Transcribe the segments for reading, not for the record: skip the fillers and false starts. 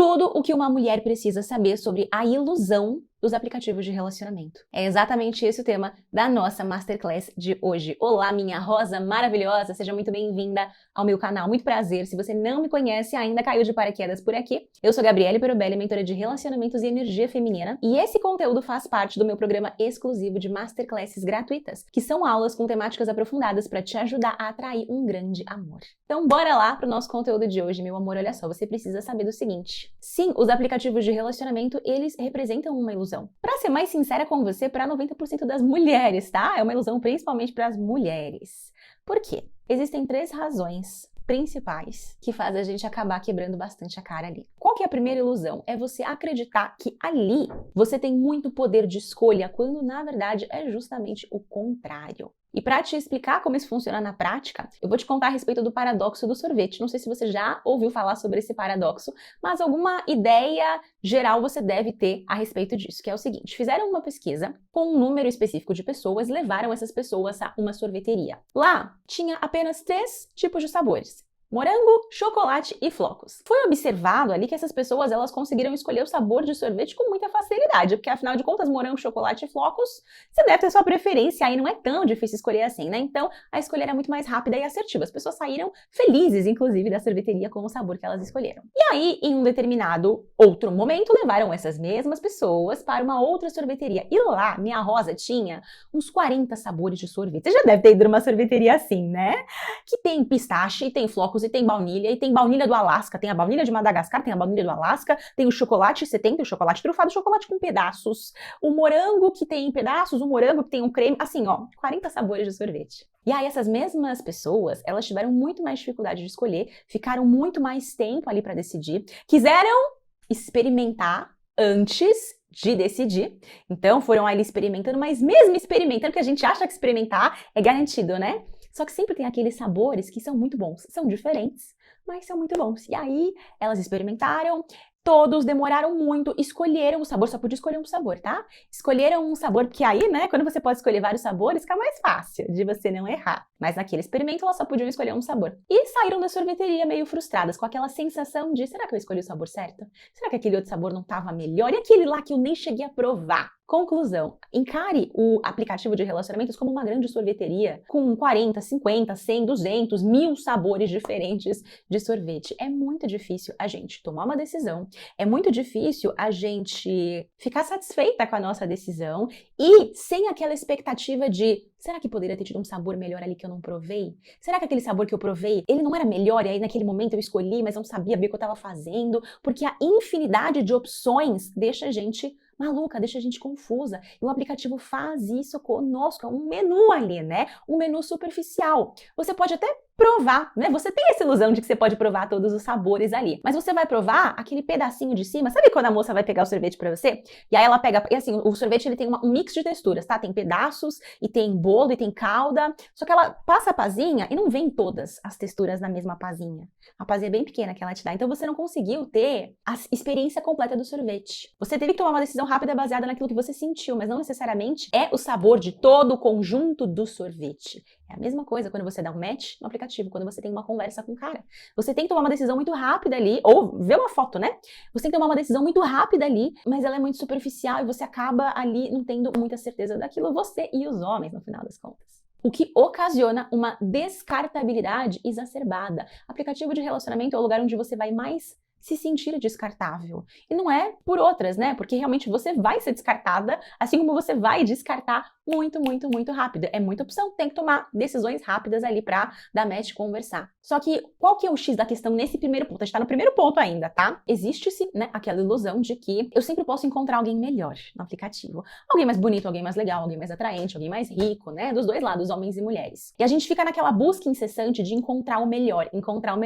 tudo o que uma mulher precisa saber sobre a ilusão dos aplicativos de relacionamento. É exatamente esse o tema da nossa Masterclass de hoje. Olá, minha rosa maravilhosa, seja muito bem-vinda ao meu canal. Muito prazer, se você não me conhece, ainda caiu de paraquedas por aqui. Eu sou Gabriele Perobelli, mentora de relacionamentos e energia feminina, e esse conteúdo faz parte do meu programa exclusivo de Masterclasses gratuitas, que são aulas com temáticas aprofundadas para te ajudar a atrair um grande amor. Então bora lá pro nosso conteúdo de hoje, meu amor. Olha só, você precisa saber do seguinte. Sim, os aplicativos de relacionamento, eles representam uma ilusão. Para ser mais sincera com você, para 90% das mulheres, tá? É uma ilusão principalmente para as mulheres. Por quê? Existem 3 razões principais que fazem a gente acabar quebrando bastante a cara ali. Qual que é a primeira ilusão? É você acreditar que ali você tem muito poder de escolha, quando na verdade é justamente o contrário. E para te explicar como isso funciona na prática, eu vou te contar a respeito do paradoxo do sorvete. Não sei se você já ouviu falar sobre esse paradoxo, mas alguma ideia geral você deve ter a respeito disso, que é o seguinte: fizeram uma pesquisa com um número específico de pessoas, levaram essas pessoas a uma sorveteria. Lá tinha apenas 3 tipos de sabores: morango, chocolate e flocos. Foi observado ali que essas pessoas, elas conseguiram escolher o sabor de sorvete com muita facilidade, porque afinal de contas, morango, chocolate e flocos, você deve ter sua preferência, aí não é tão difícil escolher assim, né? Então, a escolha era muito mais rápida e assertiva. As pessoas saíram felizes, inclusive, da sorveteria com o sabor que elas escolheram. E aí, em um determinado outro momento, levaram essas mesmas pessoas para uma outra sorveteria. E lá, minha rosa tinha uns 40 sabores de sorvete. Você já deve ter ido numa sorveteria assim, né? Que tem pistache, tem flocos, e tem baunilha do Alasca, tem a baunilha de Madagascar, tem a baunilha do Alasca, tem o chocolate 70, o chocolate trufado, o chocolate com pedaços, o morango que tem pedaços, o morango que tem um creme, assim, ó, 40 sabores de sorvete. E aí essas mesmas pessoas, elas tiveram muito mais dificuldade de escolher, ficaram muito mais tempo ali para decidir, quiseram experimentar antes de decidir. Então foram ali experimentando, mas mesmo experimentando, que a gente acha que experimentar é garantido, né? Só que sempre tem aqueles sabores que são muito bons, são diferentes, mas são muito bons. E aí elas experimentaram, todos demoraram muito, escolheram o sabor, só podia escolher um sabor, tá? Escolheram um sabor, porque aí, né, quando você pode escolher vários sabores, fica mais fácil de você não errar. Mas naquele experimento, elas só podiam escolher um sabor. E saíram da sorveteria meio frustradas, com aquela sensação de: será que eu escolhi o sabor certo? Será que aquele outro sabor não estava melhor? E aquele lá que eu nem cheguei a provar? Conclusão: encare o aplicativo de relacionamentos como uma grande sorveteria com 40, 50, 100, 200, 1000 sabores diferentes de sorvete. É muito difícil a gente tomar uma decisão, é muito difícil a gente ficar satisfeita com a nossa decisão e sem aquela expectativa de: será que poderia ter tido um sabor melhor ali que eu não provei? Será que aquele sabor que eu provei, ele não era melhor e aí naquele momento eu escolhi, mas não sabia bem o que eu estava fazendo? Porque a infinidade de opções deixa a gente maluca, deixa a gente confusa. E o aplicativo faz isso conosco, é um menu ali, né? Um menu superficial. Você pode até provar, né? Você tem essa ilusão de que você pode provar todos os sabores ali, mas você vai provar aquele pedacinho de cima. Sabe quando a moça vai pegar o sorvete pra você? E aí ela pega, e assim, o sorvete ele tem um mix de texturas, tá? Tem pedaços, e tem bolo, e tem calda, só que ela passa a pazinha e não vem todas as texturas na mesma pazinha. A pazinha é bem pequena que ela te dá, então você não conseguiu ter a experiência completa do sorvete. Você teve que tomar uma decisão rápida baseada naquilo que você sentiu, mas não necessariamente é o sabor de todo o conjunto do sorvete. É a mesma coisa quando você dá um match no aplicativo, quando você tem uma conversa com o cara. Você tem que tomar uma decisão muito rápida ali, ou ver uma foto, né? Você tem que tomar uma decisão muito rápida ali, mas ela é muito superficial e você acaba ali não tendo muita certeza daquilo, você e os homens, no final das contas. O que ocasiona uma descartabilidade exacerbada. Aplicativo de relacionamento é o lugar onde você vai mais se sentir descartável. E não é por outras, né? Porque realmente você vai ser descartada, assim como você vai descartar muito, muito, muito rápido. É muita opção, tem que tomar decisões rápidas ali pra dar match e conversar. Só que qual que é o X da questão nesse primeiro ponto? A gente tá no primeiro ponto ainda, tá? Existe-se, né, aquela ilusão de que eu sempre posso encontrar alguém melhor no aplicativo. Alguém mais bonito, alguém mais legal, alguém mais atraente, alguém mais rico, né? Dos dois lados, homens e mulheres. E a gente fica naquela busca incessante de encontrar o melhor, encontrar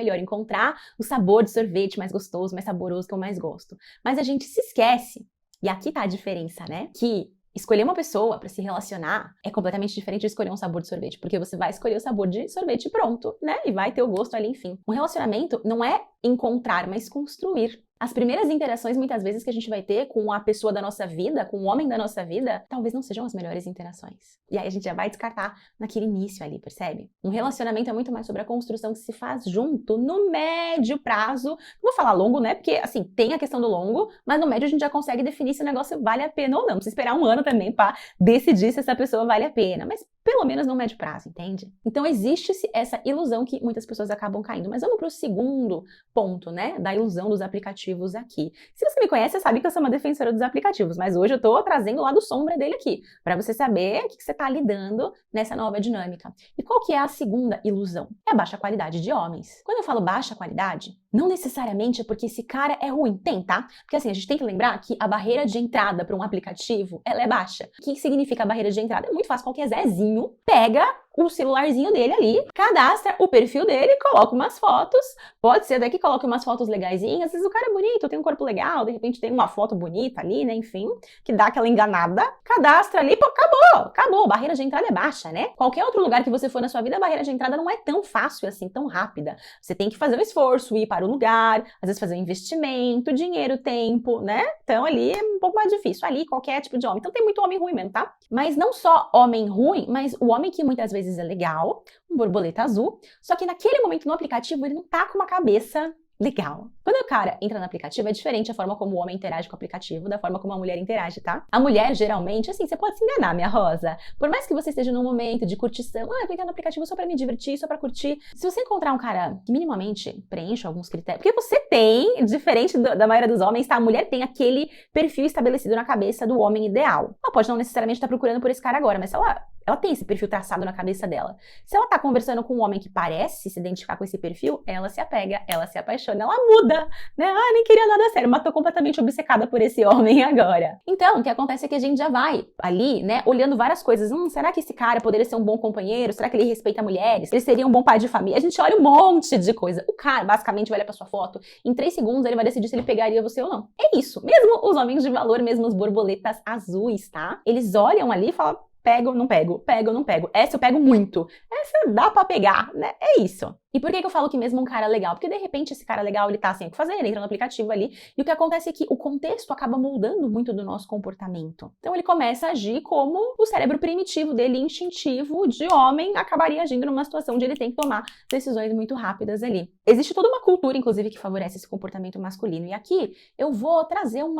o sabor de sorvete mais gostoso, mais saboroso que eu mais gosto. Mas a gente se esquece, e aqui tá a diferença, né? Que escolher uma pessoa para se relacionar é completamente diferente de escolher um sabor de sorvete, porque você vai escolher o sabor de sorvete pronto, né? E vai ter o gosto ali, enfim. Um relacionamento não é encontrar, mas construir. As primeiras interações, muitas vezes, que a gente vai ter com a pessoa da nossa vida, com o homem da nossa vida, talvez não sejam as melhores interações. E aí a gente já vai descartar naquele início ali, percebe? Um relacionamento é muito mais sobre a construção que se faz junto no médio prazo. Não vou falar longo, né? Porque, assim, tem a questão do longo, mas no médio a gente já consegue definir se o negócio vale a pena ou não. Precisa esperar um ano também para decidir se essa pessoa vale a pena. Mas pelo menos no médio prazo, entende? Então existe essa ilusão que muitas pessoas acabam caindo. Mas vamos para o segundo ponto, né? Da ilusão dos aplicativos aqui. Se você me conhece, você sabe que eu sou uma defensora dos aplicativos, mas hoje eu tô trazendo o lado sombra dele aqui, para você saber o que você tá lidando nessa nova dinâmica. E qual que é a segunda ilusão? É a baixa qualidade de homens. Quando eu falo baixa qualidade, não necessariamente é porque esse cara é ruim, tem, tá? Porque assim, a gente tem que lembrar que a barreira de entrada para um aplicativo, ela é baixa. O que significa a barreira de entrada? É muito fácil, qualquer Zezinho pega o celularzinho dele ali, cadastra o perfil dele, coloca umas fotos, pode ser daqui, coloca umas fotos legaisinhas, às vezes o cara é bonito, tem um corpo legal, de repente tem uma foto bonita ali, né, enfim, que dá aquela enganada, cadastra ali, pô, acabou, barreira de entrada é baixa, né? Qualquer outro lugar que você for na sua vida, a barreira de entrada não é tão fácil assim, tão rápida. Você tem que fazer um esforço, ir para o lugar, às vezes fazer um investimento, dinheiro, tempo, né? Então ali é um pouco mais difícil, ali qualquer tipo de homem. Então tem muito homem ruim mesmo, tá? Mas não só homem ruim, mas o homem que muitas vezes é legal, um borboleta azul, só que naquele momento no aplicativo ele não tá com uma cabeça legal. Quando o cara entra no aplicativo, é diferente a forma como o homem interage com o aplicativo da forma como a mulher interage, tá? A mulher, geralmente, assim, você pode se enganar, minha rosa. Por mais que você esteja num momento de curtição, vou entrar no aplicativo só pra me divertir, só pra curtir. Se você encontrar um cara que minimamente preenche alguns critérios, porque você tem, diferente da maioria dos homens, tá? A mulher tem aquele perfil estabelecido na cabeça do homem ideal. Ela pode não necessariamente estar procurando por esse cara agora, mas se ela tem esse perfil traçado na cabeça dela. Se ela tá conversando com um homem que parece se identificar com esse perfil, ela se apega, ela se apaixona, ela muda, né? Nem queria nada sério, mas tô completamente obcecada por esse homem agora. Então, o que acontece é que a gente já vai ali, né, olhando várias coisas. Será que esse cara poderia ser um bom companheiro? Será que ele respeita mulheres? Ele seria um bom pai de família? A gente olha um monte de coisa. O cara, basicamente, vai olhar pra sua foto, em 3 segundos ele vai decidir se ele pegaria você ou não. É isso. Mesmo os homens de valor, mesmo os borboletas azuis, tá? Eles olham ali e falam, pego, não pego, pego, não pego. Essa eu pego muito. Essa dá pra pegar, né? É isso. E por que eu falo que mesmo um cara legal? Porque de repente esse cara legal, ele tá sem o que fazer, ele entra no aplicativo ali, e o que acontece é que o contexto acaba moldando muito do nosso comportamento. Então ele começa a agir como o cérebro primitivo dele, instintivo, de homem, acabaria agindo numa situação onde ele tem que tomar decisões muito rápidas ali. Existe toda uma cultura, inclusive, que favorece esse comportamento masculino. E aqui eu vou trazer um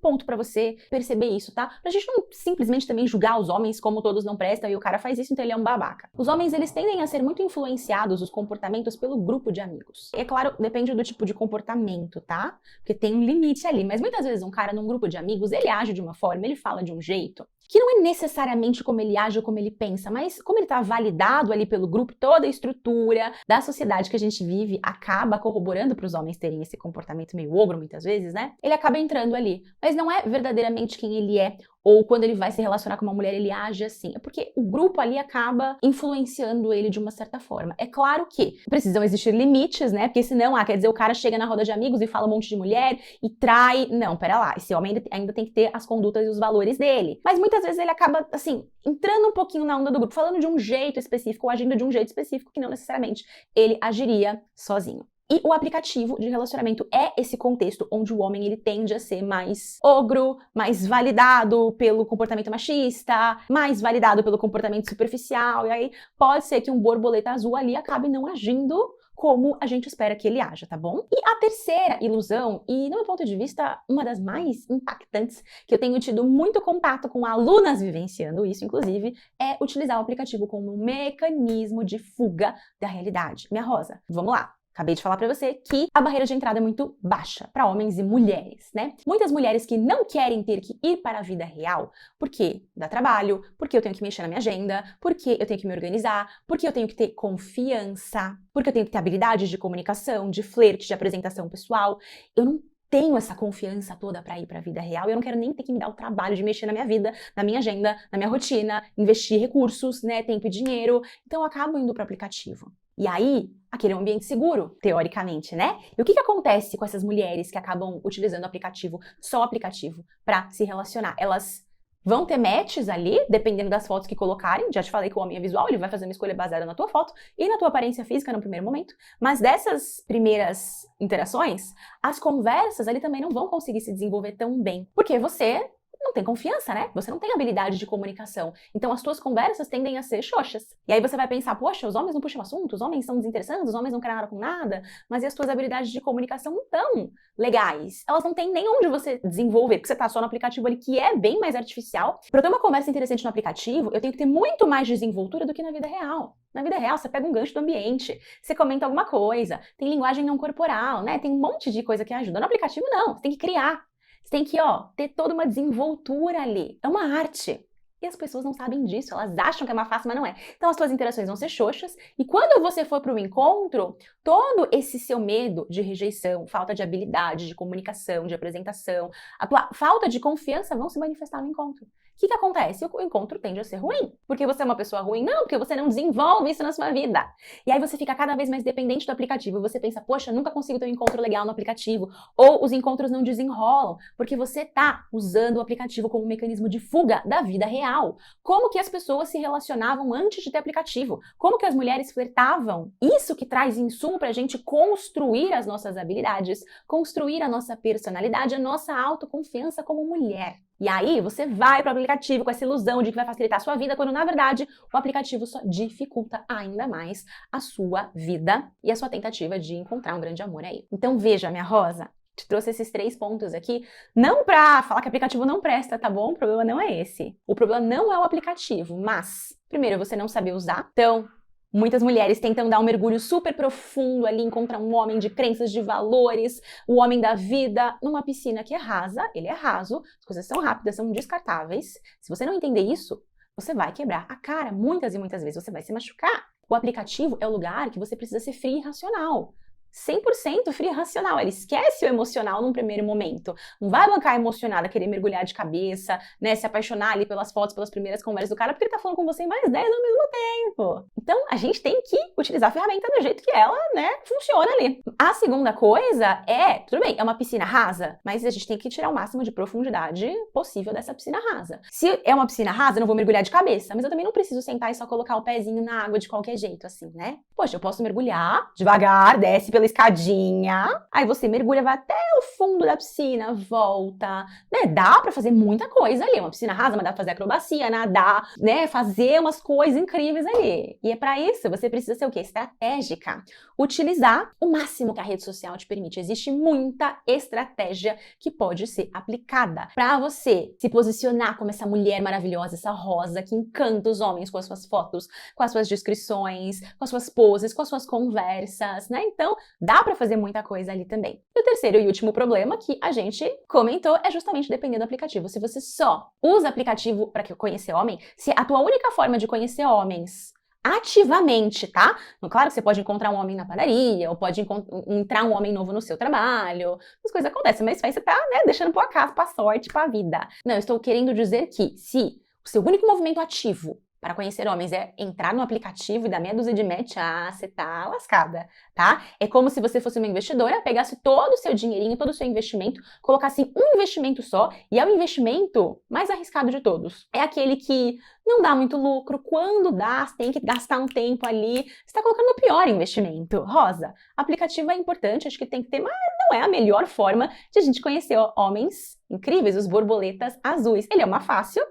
ponto pra você perceber isso, tá? Pra gente não simplesmente também julgar os homens como todos não prestam e o cara faz isso, então ele é um babaca. Os homens, eles tendem a ser muito influenciados, os comportamentos, pelo grupo de amigos. É claro, depende do tipo de comportamento, tá? Porque tem um limite ali, mas muitas vezes um cara num grupo de amigos, ele age de uma forma, ele fala de um jeito, que não é necessariamente como ele age ou como ele pensa, mas como ele tá validado ali pelo grupo, toda a estrutura da sociedade que a gente vive acaba corroborando para os homens terem esse comportamento meio ogro muitas vezes, né? Ele acaba entrando ali, mas não é verdadeiramente quem ele é, ou quando ele vai se relacionar com uma mulher, ele age assim. É porque o grupo ali acaba influenciando ele de uma certa forma. É claro que precisam existir limites, né? Porque senão, quer dizer, o cara chega na roda de amigos e fala um monte de mulher e trai. Não, pera lá, esse homem ainda tem que ter as condutas e os valores dele. Mas muitas vezes ele acaba, assim, entrando um pouquinho na onda do grupo, falando de um jeito específico, ou agindo de um jeito específico que não necessariamente ele agiria sozinho. E o aplicativo de relacionamento é esse contexto onde o homem ele tende a ser mais ogro, mais validado pelo comportamento machista, mais validado pelo comportamento superficial, e aí pode ser que um borboleta azul ali acabe não agindo como a gente espera que ele haja, tá bom? E a terceira ilusão, e no meu ponto de vista, uma das mais impactantes, que eu tenho tido muito contato com alunas vivenciando isso, inclusive, é utilizar o aplicativo como um mecanismo de fuga da realidade. Minha rosa, vamos lá. Acabei de falar pra você que a barreira de entrada é muito baixa para homens e mulheres, né? Muitas mulheres que não querem ter que ir para a vida real, porque dá trabalho, porque eu tenho que mexer na minha agenda, porque eu tenho que me organizar, porque eu tenho que ter confiança, porque eu tenho que ter habilidades de comunicação, de flerte, de apresentação pessoal. Eu não tenho essa confiança toda para ir para a vida real, eu não quero nem ter que me dar o trabalho de mexer na minha vida, na minha agenda, na minha rotina, investir recursos, né, tempo e dinheiro. Então eu acabo indo para o aplicativo. E aí, aquele é um ambiente seguro, teoricamente, né? E o que acontece com essas mulheres que acabam utilizando o aplicativo, só o aplicativo, para se relacionar? Elas Vão ter matches ali, dependendo das fotos que colocarem. Já te falei que o homem é visual, ele vai fazer uma escolha baseada na tua foto e na tua aparência física no primeiro momento. Mas dessas primeiras interações, as conversas ali também não vão conseguir se desenvolver tão bem. Porque você não tem confiança, né? Você não tem habilidade de comunicação. Então as tuas conversas tendem a ser xoxas. E aí você vai pensar, poxa, os homens não puxam assunto, os homens são desinteressantes, os homens não querem nada com nada, mas e as tuas habilidades de comunicação não tão legais? Elas não têm nem onde você desenvolver, porque você tá só no aplicativo ali, que é bem mais artificial. Pra eu ter uma conversa interessante no aplicativo, eu tenho que ter muito mais desenvoltura do que na vida real. Na vida real, você pega um gancho do ambiente, você comenta alguma coisa, tem linguagem não corporal, né? Tem um monte de coisa que ajuda. No aplicativo, não. Você tem que criar. Você tem que, ter toda uma desenvoltura ali. É uma arte. E as pessoas não sabem disso, elas acham que é mais fácil, mas não é. Então as suas interações vão ser xoxas, e quando você for para o encontro, todo esse seu medo de rejeição, falta de habilidade, de comunicação, de apresentação, a tua falta de confiança vão se manifestar no encontro. O que acontece? O encontro tende a ser ruim. Porque você é uma pessoa ruim? Não, porque você não desenvolve isso na sua vida. E aí você fica cada vez mais dependente do aplicativo. Você pensa, poxa, nunca consigo ter um encontro legal no aplicativo. Ou os encontros não desenrolam, porque você tá usando o aplicativo como um mecanismo de fuga da vida real. Como que as pessoas se relacionavam antes de ter aplicativo? Como que as mulheres flertavam? Isso que traz insumo pra gente construir as nossas habilidades, construir a nossa personalidade, a nossa autoconfiança como mulher. E aí você vai para o aplicativo com essa ilusão de que vai facilitar a sua vida, quando na verdade o aplicativo só dificulta ainda mais a sua vida e a sua tentativa de encontrar um grande amor aí. Então veja, minha rosa, te trouxe esses 3 pontos aqui, não pra falar que aplicativo não presta, tá bom? O problema não é esse. O problema não é o aplicativo, mas, primeiro, você não saber usar. Então, muitas mulheres tentam dar um mergulho super profundo ali, encontrar um homem de crenças, de valores, o homem da vida, numa piscina que é rasa, ele é raso, as coisas são rápidas, são descartáveis. Se você não entender isso, você vai quebrar a cara muitas e muitas vezes, você vai se machucar. O aplicativo é o lugar que você precisa ser frio e racional. 100% frio e racional, ele esquece o emocional num primeiro momento. Não vai bancar emocionada, querer mergulhar de cabeça, né, se apaixonar ali pelas fotos, pelas primeiras conversas do cara, porque ele tá falando com você em mais 10 ao mesmo tempo. Então, a gente tem que utilizar a ferramenta do jeito que ela, né, funciona ali. A segunda coisa tudo bem, é uma piscina rasa, mas a gente tem que tirar o máximo de profundidade possível dessa piscina rasa. Se é uma piscina rasa, eu não vou mergulhar de cabeça, mas eu também não preciso sentar e só colocar o pezinho na água de qualquer jeito, assim, né? Poxa, eu posso mergulhar devagar, desce pela escadinha, aí você mergulha, vai até o fundo da piscina, volta, né? Dá pra fazer muita coisa ali, uma piscina rasa, mas dá pra fazer acrobacia, nadar, né? Fazer umas coisas incríveis ali. E é pra isso, você precisa ser o quê? Estratégica. Utilizar o máximo que a rede social te permite. Existe muita estratégia que pode ser aplicada pra você se posicionar como essa mulher maravilhosa, essa rosa que encanta os homens com as suas fotos, com as suas descrições, com as suas poses, com as suas conversas, né? Então, dá pra fazer muita coisa ali também. E o terceiro e último problema que a gente comentou é justamente depender do aplicativo. Se você só usa aplicativo para conhecer homem, se a tua única forma de conhecer homens ativamente, tá? Claro que você pode encontrar um homem na padaria, ou pode entrar um homem novo no seu trabalho, as coisas acontecem, mas isso aí você tá, né, deixando pro acaso, pra sorte, pra vida. Não, eu estou querendo dizer que se o seu único movimento ativo para conhecer homens é entrar no aplicativo e dar meia dúzia de match, você tá lascada, tá? É como se você fosse uma investidora, pegasse todo o seu dinheirinho, todo o seu investimento, colocasse um investimento só, e é o investimento mais arriscado de todos. É aquele que não dá muito lucro, quando dá, você tem que gastar um tempo ali, você tá colocando no pior investimento. Rosa, aplicativo é importante, acho que tem que ter, mas não é a melhor forma de a gente conhecer homens incríveis, os borboletas azuis. Ele é uma fácil,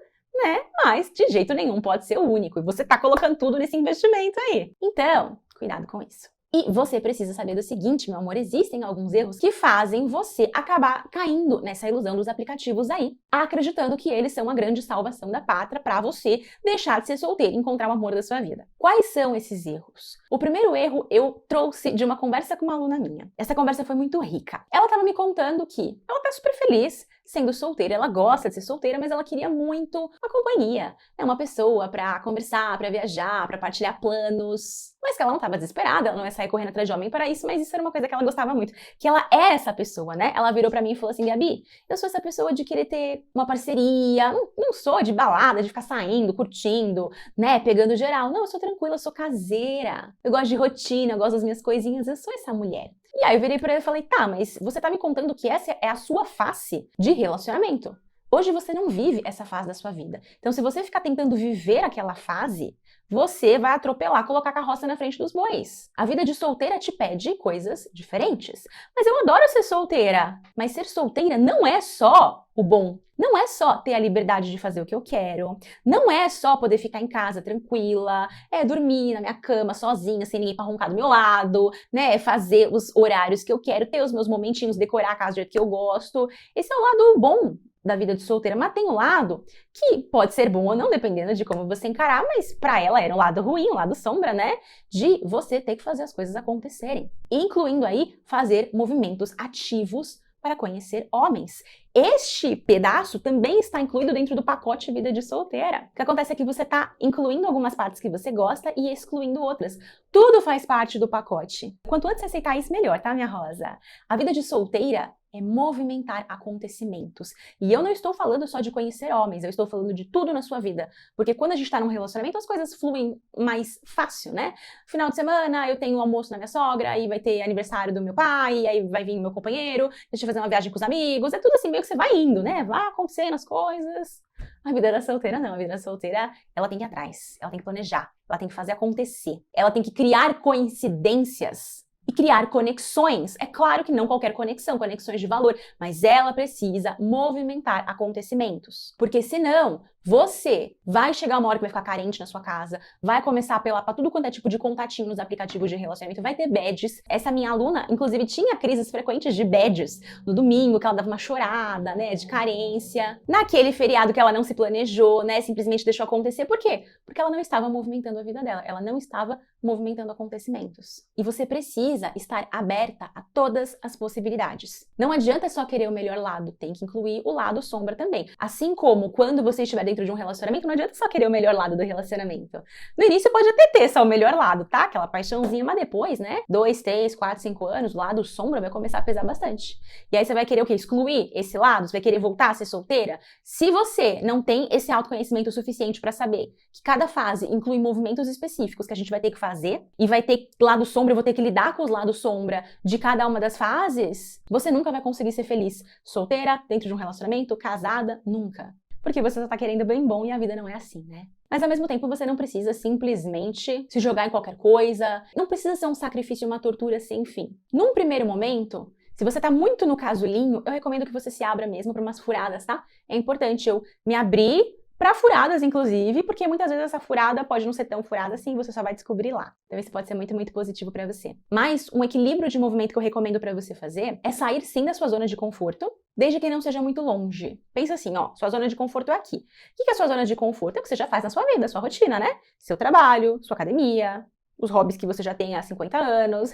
né? Mas de jeito nenhum pode ser o único. E você tá colocando tudo nesse investimento aí. Então, cuidado com isso. E você precisa saber do seguinte, meu amor, existem alguns erros que fazem você acabar caindo nessa ilusão dos aplicativos aí, acreditando que eles são a grande salvação da pátria para você deixar de ser solteiro e encontrar o amor da sua vida. Quais são esses erros? O primeiro erro eu trouxe de uma conversa com uma aluna minha. Essa conversa foi muito rica. Ela estava me contando que ela tá super feliz sendo solteira, ela gosta de ser solteira, mas ela queria muito uma companhia, né? Uma pessoa para conversar, para viajar, para partilhar planos. Mas que ela não estava desesperada, ela não ia sair correndo atrás de homem para isso, mas isso era uma coisa que ela gostava muito, que ela é essa pessoa, né? Ela virou para mim e falou assim, Gabi, eu sou essa pessoa de querer ter uma parceria, não sou de balada, de ficar saindo, curtindo, né, pegando geral. Não, eu sou tranquila, eu sou caseira, eu gosto de rotina, eu gosto das minhas coisinhas, eu sou essa mulher. E aí eu virei pra ele e falei, tá, mas você tá me contando que essa é a sua face de relacionamento. Hoje você não vive essa fase da sua vida. Então, se você ficar tentando viver aquela fase, você vai atropelar, colocar a carroça na frente dos bois. A vida de solteira te pede coisas diferentes. Mas eu adoro ser solteira. Mas ser solteira não é só o bom. Não é só ter a liberdade de fazer o que eu quero. Não é só poder ficar em casa tranquila, dormir na minha cama sozinha, sem ninguém pra roncar do meu lado, né? Fazer os horários que eu quero, ter os meus momentinhos, decorar a casa do jeito que eu gosto. Esse é o lado bom da vida de solteira, mas tem um lado que pode ser bom ou não, dependendo de como você encarar, mas pra ela era um lado ruim, um lado sombra, né? De você ter que fazer as coisas acontecerem. Incluindo aí fazer movimentos ativos para conhecer homens. Este pedaço também está incluído dentro do pacote vida de solteira. O que acontece é que você está incluindo algumas partes que você gosta e excluindo outras. Tudo faz parte do pacote. Quanto antes você aceitar isso, melhor, tá, minha rosa? A vida de solteira é movimentar acontecimentos. E eu não estou falando só de conhecer homens, eu estou falando de tudo na sua vida. Porque quando a gente está num relacionamento, as coisas fluem mais fácil, né? Final de semana, eu tenho um almoço na minha sogra, aí vai ter aniversário do meu pai, aí vai vir meu companheiro, deixa eu fazer uma viagem com os amigos, é tudo assim, meio que você vai indo, né? Vai acontecendo as coisas. A vida da solteira não, a vida da solteira, ela tem que ir atrás, ela tem que planejar, ela tem que fazer acontecer, ela tem que criar coincidências e criar conexões. É claro que não qualquer conexão, conexões de valor, mas ela precisa movimentar acontecimentos. Porque senão, você vai chegar uma hora que vai ficar carente na sua casa, vai começar a apelar pra tudo quanto é tipo de contatinho nos aplicativos de relacionamento, vai ter badges. Essa minha aluna, inclusive, tinha crises frequentes de badges no domingo, que ela dava uma chorada, né, de carência. Naquele feriado que ela não se planejou, né, simplesmente deixou acontecer. Por quê? Porque ela não estava movimentando a vida dela, ela não estava movimentando acontecimentos. E você precisa estar aberta a todas as possibilidades. Não adianta só querer o melhor lado, tem que incluir o lado sombra também. Assim como quando você estiver dentro de um relacionamento, não adianta só querer o melhor lado do relacionamento. No início pode até ter só o melhor lado, tá? Aquela paixãozinha, mas depois, né? 2, 3, 4, 5 anos, o lado sombra vai começar a pesar bastante. E aí você vai querer o quê? Excluir esse lado? Você vai querer voltar a ser solteira? Se você não tem esse autoconhecimento suficiente pra saber que cada fase inclui movimentos específicos que a gente vai ter que fazer, e vai ter lado sombra, eu vou ter que lidar com os lados sombra de cada uma das fases, você nunca vai conseguir ser feliz. Solteira, dentro de um relacionamento, casada, nunca. Porque você só tá querendo bem bom e a vida não é assim, né? Mas ao mesmo tempo você não precisa simplesmente se jogar em qualquer coisa, não precisa ser um sacrifício, uma tortura sem fim. Num primeiro momento, se você tá muito no casulinho, eu recomendo que você se abra mesmo para umas furadas, tá? É importante eu me abrir para furadas, inclusive, porque muitas vezes essa furada pode não ser tão furada assim, você só vai descobrir lá. Então isso pode ser muito, muito positivo para você. Mas um equilíbrio de movimento que eu recomendo para você fazer é sair sim da sua zona de conforto, desde que não seja muito longe. Pensa assim, ó, sua zona de conforto é aqui. O que é a sua zona de conforto? É o que você já faz na sua vida, sua rotina, né? Seu trabalho, sua academia, os hobbies que você já tem há 50 anos,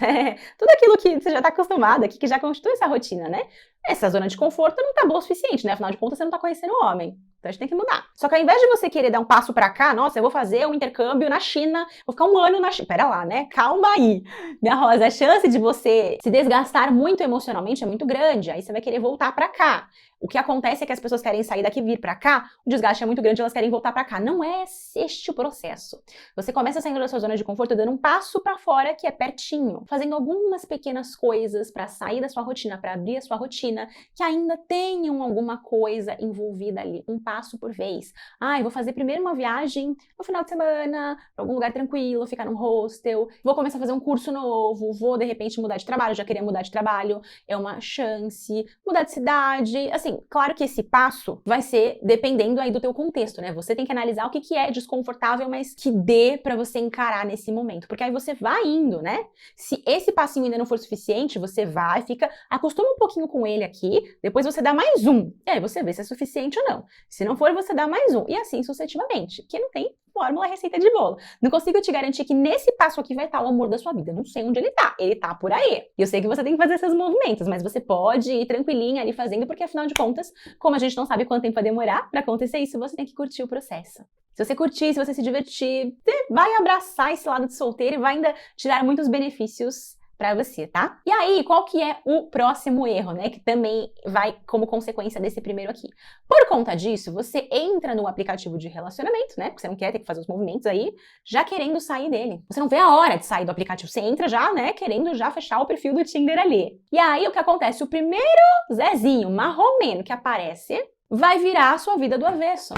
tudo aquilo que você já está acostumado aqui, que já constitui essa rotina, né? Essa zona de conforto não tá boa o suficiente, né? Afinal de contas, você não tá conhecendo o homem. Então a gente tem que mudar. Só que ao invés de você querer dar um passo pra cá, nossa, eu vou fazer um intercâmbio na China, vou ficar um ano na China. Pera lá, né? Calma aí. Minha rosa, a chance de você se desgastar muito emocionalmente é muito grande. Aí você vai querer voltar pra cá. O que acontece é que as pessoas querem sair daqui e vir pra cá, o desgaste é muito grande, elas querem voltar pra cá. Não é este o processo. Você começa saindo da sua zona de conforto, dando um passo pra fora, que é pertinho, fazendo algumas pequenas coisas pra sair da sua rotina, pra abrir a sua rotina, que ainda tenham alguma coisa envolvida ali, um passo por vez. Eu vou fazer primeiro uma viagem no final de semana, pra algum lugar tranquilo, ficar num hostel, vou começar a fazer um curso novo, vou de repente mudar de trabalho, já queria mudar de trabalho, é uma chance, mudar de cidade, assim, claro que esse passo vai ser dependendo aí do teu contexto, né? Você tem que analisar o que é desconfortável, mas que dê pra você encarar nesse momento, porque aí você vai indo, né? Se esse passinho ainda não for suficiente, você vai, acostuma um pouquinho com ele aqui, depois você dá mais um, e aí você vê se é suficiente ou não. Se não for, você dá mais um, e assim sucessivamente, que não tem fórmula, receita de bolo. Não consigo te garantir que nesse passo aqui vai estar o amor da sua vida. Eu não sei onde ele tá por aí. E eu sei que você tem que fazer esses movimentos, mas você pode ir tranquilinha ali fazendo, porque afinal de contas, como a gente não sabe quanto tempo vai demorar pra acontecer isso, você tem que curtir o processo. Se você curtir, se você se divertir, vai abraçar esse lado de solteiro e vai ainda tirar muitos benefícios pra você, tá? E aí, qual que é o próximo erro, né? Que também vai como consequência desse primeiro aqui. Por conta disso, você entra no aplicativo de relacionamento, né? Porque você não quer ter que fazer os movimentos aí, já querendo sair dele. Você não vê a hora de sair do aplicativo. Você entra já, né? Querendo já fechar o perfil do Tinder ali. E aí, o que acontece? O primeiro Zezinho, marromeno, que aparece vai virar a sua vida do avesso.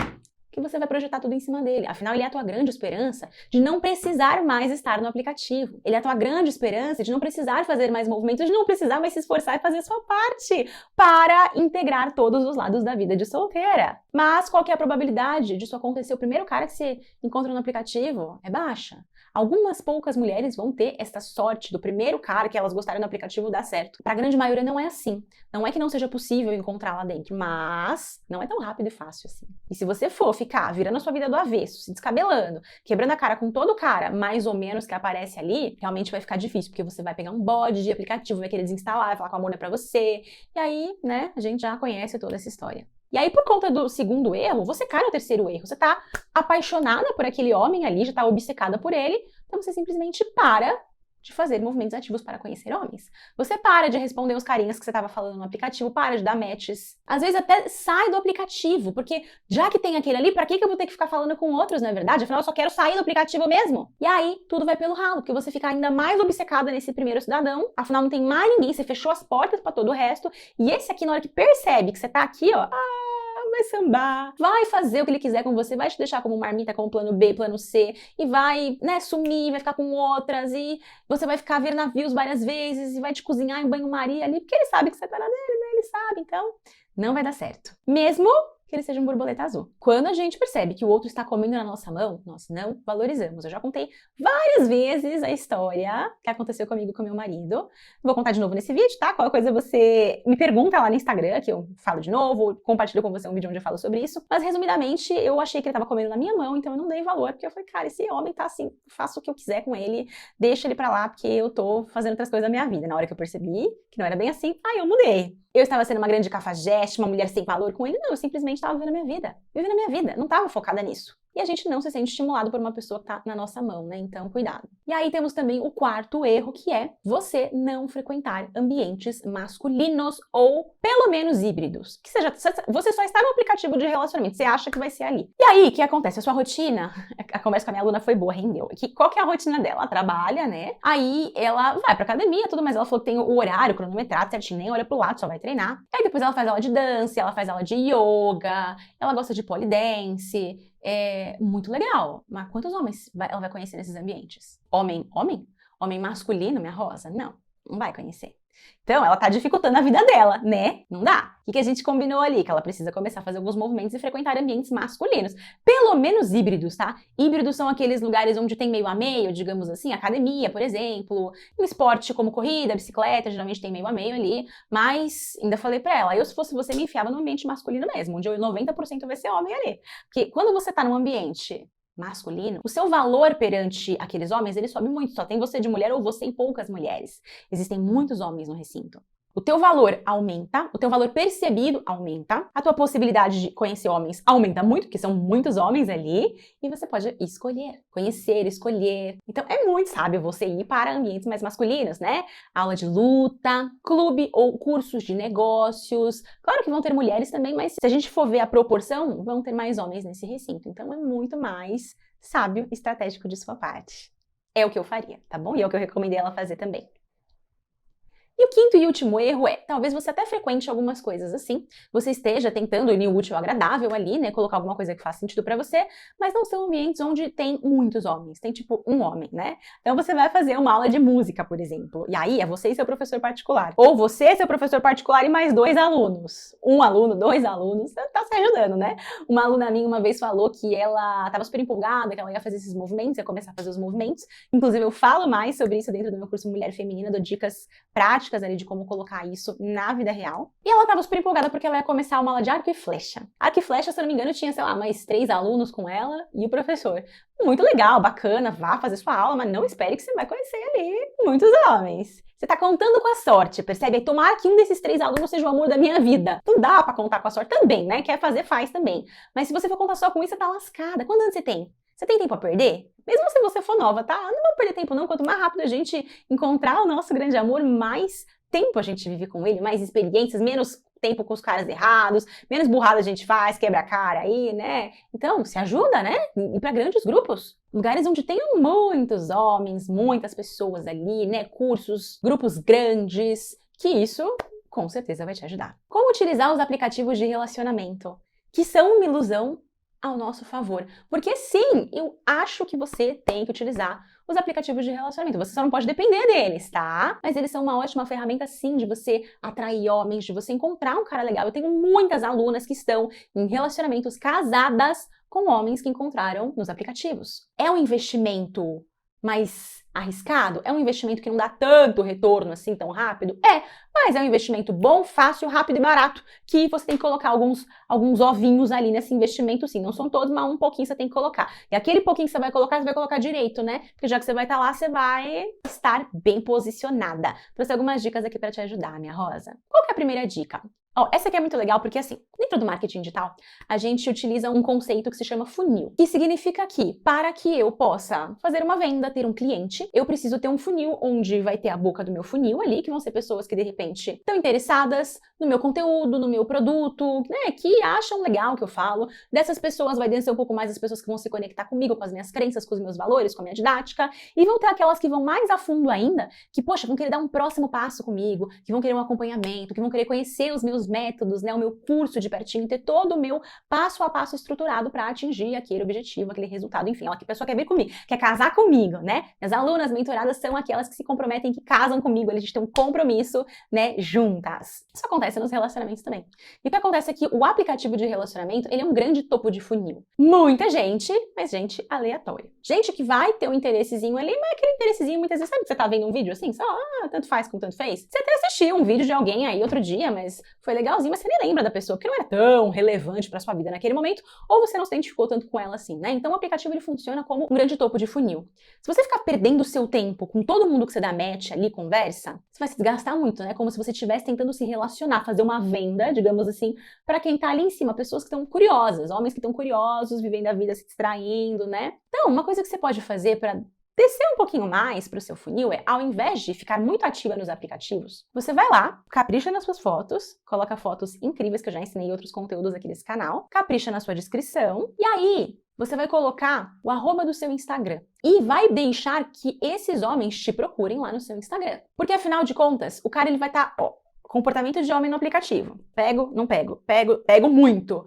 Que você vai projetar tudo em cima dele. Afinal, ele é a tua grande esperança de não precisar mais estar no aplicativo. Ele é a tua grande esperança de não precisar fazer mais movimentos, de não precisar mais se esforçar e fazer a sua parte para integrar todos os lados da vida de solteira. Mas qual que é a probabilidade disso acontecer? O primeiro cara que você encontra no aplicativo é baixa. Algumas poucas mulheres vão ter essa sorte do primeiro cara que elas gostaram do aplicativo dar certo. Para a grande maioria não é assim. Não é que não seja possível encontrar lá dentro, mas não é tão rápido e fácil assim. E se você for ficar virando a sua vida do avesso, se descabelando, quebrando a cara com todo cara, mais ou menos, que aparece ali, realmente vai ficar difícil, porque você vai pegar um bode de aplicativo, vai querer desinstalar, vai falar que o amor não é pra você. E aí, né, a gente já conhece toda essa história. E aí, por conta do segundo erro, você cai no terceiro erro. Você tá apaixonada por aquele homem ali, já tá obcecada por ele, então você simplesmente para de fazer movimentos ativos para conhecer homens. Você para de responder os carinhas que você estava falando no aplicativo, para de dar matches. Às vezes até sai do aplicativo, porque já que tem aquele ali, pra que eu vou ter que ficar falando com outros, não é verdade? Afinal, eu só quero sair do aplicativo mesmo. E aí, tudo vai pelo ralo, porque você fica ainda mais obcecada nesse primeiro cidadão, afinal não tem mais ninguém, você fechou as portas para todo o resto, e esse aqui, na hora que percebe que você tá aqui, ó, vai sambar, vai fazer o que ele quiser com você, vai te deixar como marmita, como plano B, plano C, e vai, né, sumir, vai ficar com outras, e você vai ficar a ver navios várias vezes, e vai te cozinhar em banho-maria ali, porque ele sabe que você tá na dele, né, ele sabe, então não vai dar certo. Mesmo que ele seja um borboleta azul. Quando a gente percebe que o outro está comendo na nossa mão, nós não valorizamos. Eu já contei várias vezes a história que aconteceu comigo com meu marido. Vou contar de novo nesse vídeo, tá? Qualquer coisa você me pergunta lá no Instagram, que eu falo de novo, compartilho com você um vídeo onde eu falo sobre isso. Mas, resumidamente, eu achei que ele estava comendo na minha mão, então eu não dei valor, porque eu falei, cara, esse homem tá assim, faço o que eu quiser com ele, deixa ele pra lá, porque eu tô fazendo outras coisas da minha vida. Na hora que eu percebi que não era bem assim, aí eu mudei. Eu estava sendo uma grande cafajeste, uma mulher sem valor com ele. Não, eu simplesmente estava vivendo a minha vida. Não estava focada nisso. E a gente não se sente estimulado por uma pessoa que está na nossa mão, né? Então, cuidado. E aí temos também o quarto erro, que é você não frequentar ambientes masculinos ou pelo menos híbridos. Que seja, você só está no aplicativo de relacionamento, você acha que vai ser ali. E aí, o que acontece? A sua rotina, a conversa com a minha aluna foi boa, rendeu. Qual que é a rotina dela? Ela trabalha, né? Aí ela vai pra academia, tudo, mas ela falou que tem o horário cronometrado certinho, nem olha pro lado, só vai treinar. Aí depois ela faz aula de dança, ela faz aula de yoga, ela gosta de pole dance. É muito legal, mas quantos homens ela vai conhecer nesses ambientes? Homem masculino, minha rosa? Não vai conhecer. Então, ela tá dificultando a vida dela, né? Não dá. O que a gente combinou ali? Que ela precisa começar a fazer alguns movimentos e frequentar ambientes masculinos. Pelo menos híbridos, tá? Híbridos são aqueles lugares onde tem meio a meio, digamos assim, academia, por exemplo. Um esporte como corrida, bicicleta, geralmente tem meio a meio ali. Mas, ainda falei pra ela, eu se fosse você me enfiava no ambiente masculino mesmo, onde 90% vai ser homem ali. Porque quando você tá num ambiente masculino, o seu valor perante aqueles homens, ele sobe muito. Só tem você de mulher ou você e poucas mulheres. Existem muitos homens no recinto. O teu valor aumenta, o teu valor percebido aumenta, a tua possibilidade de conhecer homens aumenta muito, porque são muitos homens ali, e você pode escolher, conhecer, escolher. Então é muito sábio você ir para ambientes mais masculinos, né? Aula de luta, clube ou cursos de negócios. Claro que vão ter mulheres também, mas se a gente for ver a proporção, vão ter mais homens nesse recinto. Então é muito mais sábio e estratégico de sua parte. É o que eu faria, tá bom? E é o que eu recomendei ela fazer também. E o quinto e último erro é, talvez você até frequente algumas coisas assim, você esteja tentando unir o útil ao agradável ali, né, colocar alguma coisa que faça sentido pra você, mas não são ambientes onde tem muitos homens, tem tipo um homem, né? Então você vai fazer uma aula de música, por exemplo, e aí é você e seu professor particular, ou você, seu professor particular e mais 2 alunos, 1 aluno, 2 alunos, tá se ajudando, né? Uma aluna minha uma vez falou que ela tava super empolgada, que ela ia fazer esses movimentos, ia começar a fazer os movimentos, inclusive eu falo mais sobre isso dentro do meu curso Mulher Feminina, dou dicas práticas ali de como colocar isso na vida real. E ela tava super empolgada porque ela ia começar uma aula de arco e flecha. Arco e flecha, se eu não me engano, tinha, sei lá, mais 3 alunos com ela e o professor. Muito legal, bacana, vá fazer sua aula, mas não espere que você vai conhecer ali muitos homens. Você tá contando com a sorte, percebe? Aí tomara que um desses 3 alunos seja o amor da minha vida. Não dá pra contar com a sorte também, né? Quer fazer, faz também. Mas se você for contar só com isso, você tá lascada. Quantos anos você tem? Você tem tempo a perder? Mesmo se você for nova, tá? Não vamos perder tempo não. Quanto mais rápido a gente encontrar o nosso grande amor, mais tempo a gente vive com ele, mais experiências, menos tempo com os caras errados, menos burrada a gente faz, quebra a cara aí, né? Então, se ajuda, né? Ir para grandes grupos. Lugares onde tenham muitos homens, muitas pessoas ali, né? Cursos, grupos grandes, que isso com certeza vai te ajudar. Como utilizar os aplicativos de relacionamento, que são uma ilusão ao nosso favor? Porque sim, eu acho que você tem que utilizar os aplicativos de relacionamento. Você só não pode depender deles, tá? Mas eles são uma ótima ferramenta, sim, de você atrair homens, de você encontrar um cara legal. Eu tenho muitas alunas que estão em relacionamentos casadas com homens que encontraram nos aplicativos. É um investimento mais arriscado? É um investimento que não dá tanto retorno assim tão rápido? É, mas é um investimento bom, fácil, rápido e barato, que você tem que colocar alguns ovinhos ali nesse investimento, sim. Não são todos, mas um pouquinho você tem que colocar. E aquele pouquinho que você vai colocar direito, né? Porque já que você vai estar lá, você vai estar bem posicionada. Trouxe algumas dicas aqui para te ajudar, minha rosa. Qual que é a primeira dica? Essa aqui é muito legal porque, assim, dentro do marketing digital, a gente utiliza um conceito que se chama funil, que significa que, para que eu possa fazer uma venda, ter um cliente, eu preciso ter um funil onde vai ter a boca do meu funil ali, que vão ser pessoas que, de repente, estão interessadas no meu conteúdo, no meu produto, né, que acham legal o que eu falo. Dessas pessoas vai descer um pouco mais as pessoas que vão se conectar comigo, com as minhas crenças, com os meus valores, com a minha didática, e vão ter aquelas que vão mais a fundo ainda, que, poxa, vão querer dar um próximo passo comigo, que vão querer um acompanhamento, que vão querer conhecer os meus métodos, né, o meu curso de pertinho, ter todo o meu passo a passo estruturado para atingir aquele objetivo, aquele resultado, enfim, a pessoa quer vir comigo, quer casar comigo, né? As alunas mentoradas são aquelas que se comprometem, que casam comigo, a gente tem um compromisso, né, juntas. Isso acontece nos relacionamentos também. E o que acontece é que o aplicativo de relacionamento, ele é um grande topo de funil. Muita gente, mas gente aleatória. Gente que vai ter um interessezinho ali, mas aquele interessezinho muitas vezes, sabe que você tá vendo um vídeo assim, só, tanto faz como tanto fez? Você até assistiu um vídeo de alguém aí outro dia, mas foi legalzinho, mas você nem lembra da pessoa, porque não era tão relevante pra sua vida naquele momento, ou você não se identificou tanto com ela assim, né? Então o aplicativo ele funciona como um grande topo de funil. Se você ficar perdendo o seu tempo com todo mundo que você dá match ali, conversa, você vai se desgastar muito, né? Como se você estivesse tentando se relacionar, fazer uma venda, digamos assim, pra quem tá ali em cima, pessoas que estão curiosas, homens que estão curiosos, vivendo a vida se distraindo, né? Então, uma coisa que você pode fazer pra descer um pouquinho mais para o seu funil é, ao invés de ficar muito ativa nos aplicativos, você vai lá, capricha nas suas fotos, coloca fotos incríveis que eu já ensinei outros conteúdos aqui nesse canal, capricha na sua descrição, e aí você vai colocar o arroba do seu Instagram e vai deixar que esses homens te procurem lá no seu Instagram. Porque afinal de contas, o cara ele vai estar, comportamento de homem no aplicativo. Pego, não pego, pego muito.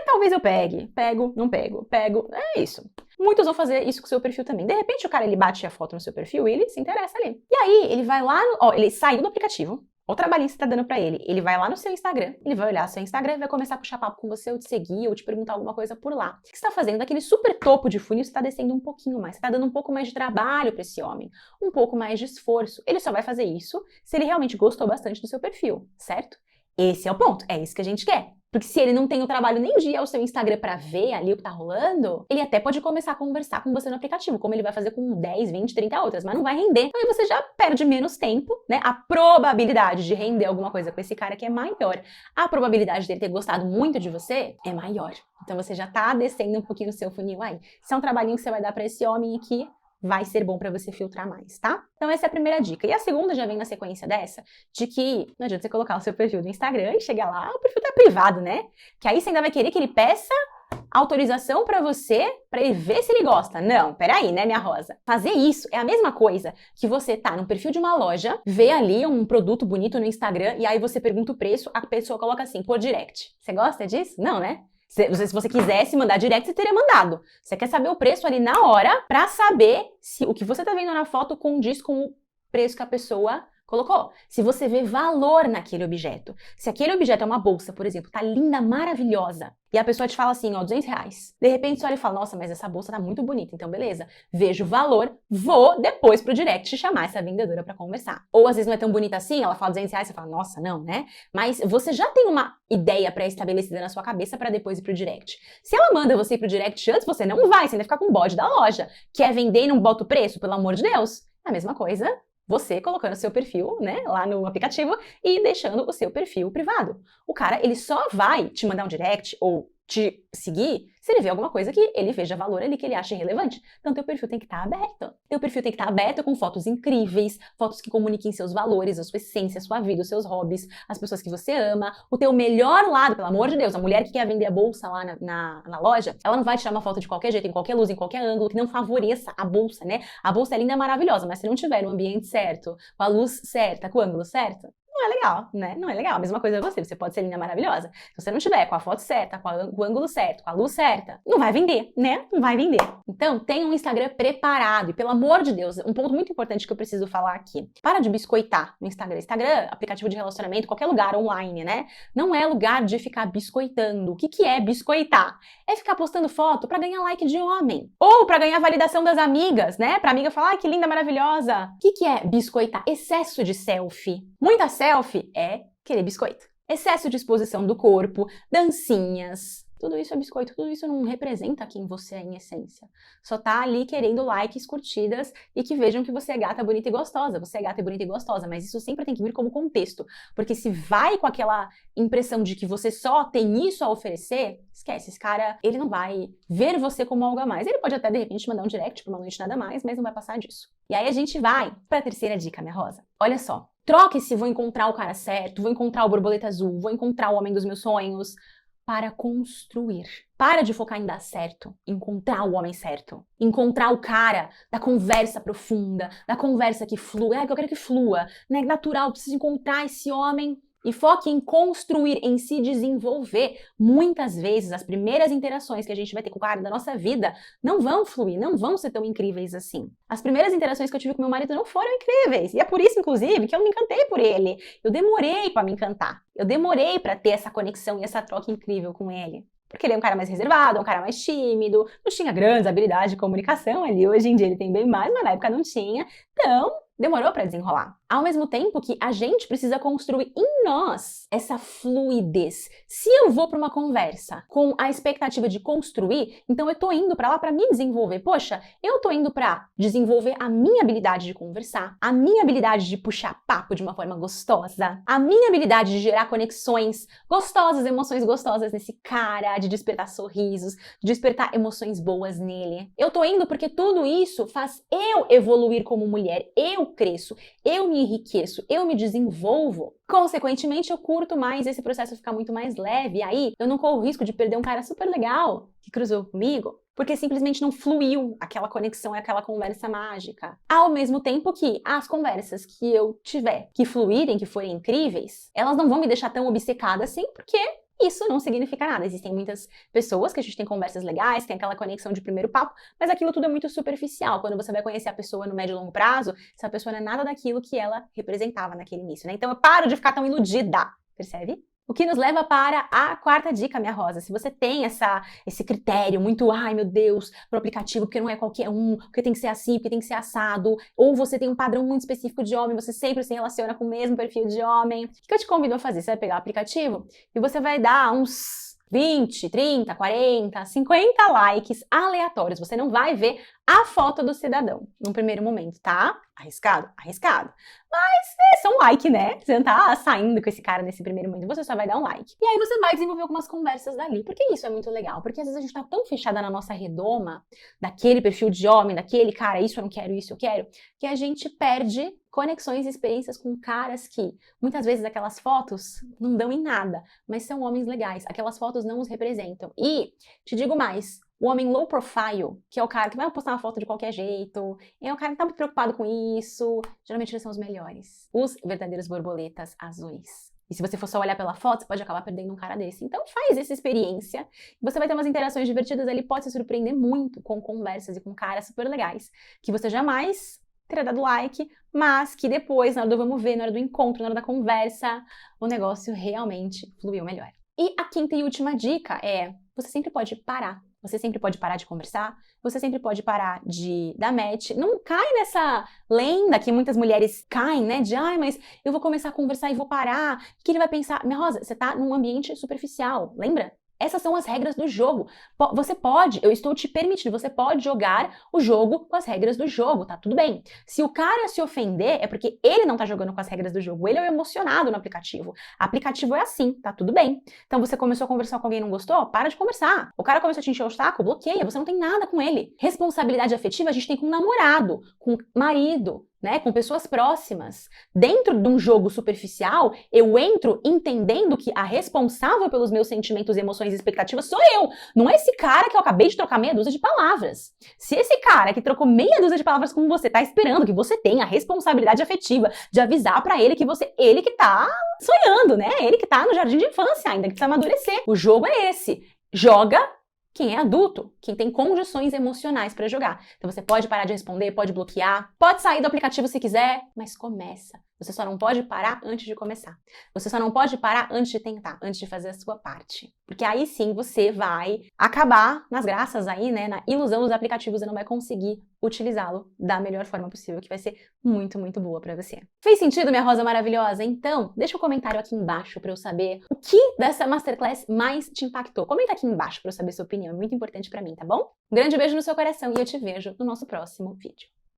Talvez eu pegue, pego, não pego, pego, é isso. Muitos vão fazer isso com o seu perfil também. De repente o cara ele bate a foto no seu perfil e ele se interessa ali. E aí ele vai lá, ele saiu do aplicativo, o trabalhinho que você tá dando pra ele, ele vai lá no seu Instagram, ele vai olhar seu Instagram e vai começar a puxar papo com você, ou te seguir, ou te perguntar alguma coisa por lá. O que você tá fazendo? Daquele super topo de funil, você tá descendo um pouquinho mais, você tá dando um pouco mais de trabalho pra esse homem, um pouco mais de esforço. Ele só vai fazer isso se ele realmente gostou bastante do seu perfil, certo? Esse é o ponto, é isso que a gente quer. Porque se ele não tem o trabalho nem de ir ao seu Instagram pra ver ali o que tá rolando, ele até pode começar a conversar com você no aplicativo, como ele vai fazer com 10, 20, 30 outras, mas não vai render. Então aí você já perde menos tempo, né? A probabilidade de render alguma coisa com esse cara que é maior. A probabilidade dele ter gostado muito de você é maior. Então você já tá descendo um pouquinho o seu funil aí. Isso é um trabalhinho que você vai dar pra esse homem aqui, vai ser bom para você filtrar mais, tá? Então essa é a primeira dica. E a segunda já vem na sequência dessa, de que não adianta você colocar o seu perfil no Instagram e chegar lá, o perfil tá privado, né? Que aí você ainda vai querer que ele peça autorização para você, para ele ver se ele gosta. Não, peraí, né, minha rosa? Fazer isso é a mesma coisa que você tá no perfil de uma loja, vê ali um produto bonito no Instagram e aí você pergunta o preço, a pessoa coloca assim, por direct. Você gosta disso? Não, né? Se você quisesse mandar direct, você teria mandado. Você quer saber o preço ali na hora pra saber se o que você tá vendo na foto condiz com o preço que a pessoa colocou. Se você vê valor naquele objeto. Se aquele objeto é uma bolsa, por exemplo, tá linda, maravilhosa, e a pessoa te fala assim, R$200. De repente você olha e fala, nossa, mas essa bolsa tá muito bonita. Então, beleza, vejo o valor, vou depois pro direct chamar essa vendedora pra conversar. Ou às vezes não é tão bonita assim, ela fala R$200, você fala, nossa, não, né? Mas você já tem uma ideia pré-estabelecida na sua cabeça pra depois ir pro direct. Se ela manda você ir pro direct antes, você não vai, você ainda ficar com o bode da loja. Quer vender e não bota o preço? Pelo amor de Deus. É a mesma coisa você colocando seu perfil, né, lá no aplicativo e deixando o seu perfil privado. O cara, ele só vai te mandar um direct ou te seguir se ele vê alguma coisa que ele veja valor ali, que ele acha relevante. Então, teu perfil tem que estar aberto. Teu perfil tem que estar aberto com fotos incríveis, fotos que comuniquem seus valores, a sua essência, a sua vida, os seus hobbies, as pessoas que você ama, o teu melhor lado, pelo amor de Deus. A mulher que quer vender a bolsa lá na loja, ela não vai tirar uma foto de qualquer jeito, em qualquer luz, em qualquer ângulo, que não favoreça a bolsa, né? A bolsa é linda e maravilhosa, mas se não tiver no ambiente certo, com a luz certa, com o ângulo certo, não é legal, né? Não é legal. A mesma coisa é você pode ser linda, maravilhosa. Se você não tiver com a foto certa, com o ângulo certo, com a luz certa, não vai vender, né? Não vai vender. Então, tenha um Instagram preparado. E pelo amor de Deus, um ponto muito importante que eu preciso falar aqui. Para de biscoitar no Instagram. Instagram, aplicativo de relacionamento, qualquer lugar online, né? Não é lugar de ficar biscoitando. O que é biscoitar? É ficar postando foto para ganhar like de homem. Ou para ganhar validação das amigas, né? Pra amiga falar, que linda, maravilhosa. O que é biscoitar? Excesso de selfie. Muita selfie é querer biscoito. Excesso de exposição do corpo, dancinhas, tudo isso é biscoito, tudo isso não representa quem você é em essência. Só tá ali querendo likes, curtidas e que vejam que você é gata, bonita e gostosa. Você é gata, bonita e gostosa, mas isso sempre tem que vir como contexto. Porque se vai com aquela impressão de que você só tem isso a oferecer, esquece, esse cara, ele não vai ver você como algo a mais. Ele pode até, de repente, mandar um direct pra uma noite nada mais, mas não vai passar disso. E aí a gente vai pra terceira dica, minha rosa. Olha só, troque se vou encontrar o cara certo, vou encontrar o borboleta azul, vou encontrar o homem dos meus sonhos, para construir. Para de focar em dar certo, encontrar o homem certo. Encontrar o cara da conversa profunda, da conversa que flua. É que eu quero que flua, né? Natural, preciso encontrar esse homem. E foque em construir, em se desenvolver. Muitas vezes, as primeiras interações que a gente vai ter com o cara da nossa vida não vão fluir, não vão ser tão incríveis assim. As primeiras interações que eu tive com meu marido não foram incríveis. E é por isso, inclusive, que eu me encantei por ele. Eu demorei para me encantar. Eu demorei para ter essa conexão e essa troca incrível com ele. Porque ele é um cara mais reservado, um cara mais tímido, não tinha grandes habilidades de comunicação ali. Hoje em dia ele tem bem mais, mas na época não tinha. Então, demorou para desenrolar. Ao mesmo tempo que a gente precisa construir em nós essa fluidez. Se eu vou para uma conversa com a expectativa de construir, então eu tô indo para lá para me desenvolver. Poxa, eu tô indo para desenvolver a minha habilidade de conversar, a minha habilidade de puxar papo de uma forma gostosa, a minha habilidade de gerar conexões gostosas, emoções gostosas nesse cara, de despertar sorrisos, de despertar emoções boas nele. Eu tô indo porque tudo isso faz eu evoluir como mulher, eu cresço, eu me enriqueço, eu me desenvolvo. Consequentemente, eu curto mais, esse processo fica muito mais leve. E aí, eu não corro o risco de perder um cara super legal que cruzou comigo, porque simplesmente não fluiu aquela conexão e aquela conversa mágica. Ao mesmo tempo que as conversas que eu tiver que fluírem, que forem incríveis, elas não vão me deixar tão obcecada assim, porque isso não significa nada. Existem muitas pessoas que a gente tem conversas legais, tem aquela conexão de primeiro papo, mas aquilo tudo é muito superficial. Quando você vai conhecer a pessoa no médio e longo prazo, essa pessoa não é nada daquilo que ela representava naquele início, né? Então eu paro de ficar tão iludida, percebe? O que nos leva para a quarta dica, minha rosa. Se você tem esse critério muito, ai meu Deus, pro aplicativo, porque não é qualquer um, porque tem que ser assim, porque tem que ser assado, ou você tem um padrão muito específico de homem, você sempre se relaciona com o mesmo perfil de homem, o que eu te convido a fazer? Você vai pegar o aplicativo e você vai dar uns 20, 30, 40, 50 likes aleatórios. Você não vai ver a foto do cidadão no primeiro momento, tá? Arriscado? Arriscado. Mas é só um like, né? Você não tá saindo com esse cara nesse primeiro momento, você só vai dar um like. E aí você vai desenvolver algumas conversas dali. Por que isso é muito legal? Porque às vezes a gente tá tão fechada na nossa redoma, daquele perfil de homem, daquele cara, isso eu não quero, isso eu quero, que a gente perde conexões e experiências com caras que, muitas vezes, aquelas fotos não dão em nada, mas são homens legais. Aquelas fotos não os representam. E, te digo mais, o homem low profile, que é o cara que vai postar uma foto de qualquer jeito, é o cara que tá muito preocupado com isso, geralmente eles são os melhores. Os verdadeiros borboletas azuis. E se você for só olhar pela foto, você pode acabar perdendo um cara desse. Então faz essa experiência. Você vai ter umas interações divertidas ali, pode se surpreender muito com conversas e com caras super legais, que você jamais teria dado like, mas que depois, na hora do vamos ver, na hora do encontro, na hora da conversa, o negócio realmente fluiu melhor. E a quinta e última dica é, você sempre pode parar. Você sempre pode parar de conversar, você sempre pode parar de dar match. Não cai nessa lenda que muitas mulheres caem, né? De, ai, mas eu vou começar a conversar e vou parar. O que ele vai pensar? Minha Rosa, você tá num ambiente superficial, lembra? Essas são as regras do jogo. Você pode, eu estou te permitindo, você pode jogar o jogo com as regras do jogo, tá tudo bem. Se o cara se ofender, é porque ele não tá jogando com as regras do jogo, ele é o emocionado no aplicativo. Aplicativo é assim, tá tudo bem. Então você começou a conversar com alguém e não gostou? Para de conversar. O cara começou a te encher o saco? Bloqueia, você não tem nada com ele. Responsabilidade afetiva a gente tem com namorado, com marido, né, com pessoas próximas. Dentro de um jogo superficial, eu entro entendendo que a responsável pelos meus sentimentos, emoções e expectativas sou eu. Não é esse cara que eu acabei de trocar meia dúzia de palavras. Se esse cara que trocou meia dúzia de palavras com você tá esperando que você tenha a responsabilidade afetiva de avisar pra ele que ele que tá sonhando, né? Ele que tá no jardim de infância ainda, que precisa amadurecer. O jogo é esse. Joga quem é adulto, quem tem condições emocionais para jogar. Então você pode parar de responder, pode bloquear, pode sair do aplicativo se quiser, mas começa. Você só não pode parar antes de começar. Você só não pode parar antes de tentar, antes de fazer a sua parte. Porque aí sim você vai acabar nas graças aí, né, na ilusão dos aplicativos e não vai conseguir utilizá-lo da melhor forma possível, que vai ser muito, muito boa para você. Fez sentido, minha rosa maravilhosa? Então, deixa um comentário aqui embaixo para eu saber o que dessa Masterclass mais te impactou. Comenta aqui embaixo para eu saber sua opinião, é muito importante para mim, tá bom? Um grande beijo no seu coração e eu te vejo no nosso próximo vídeo.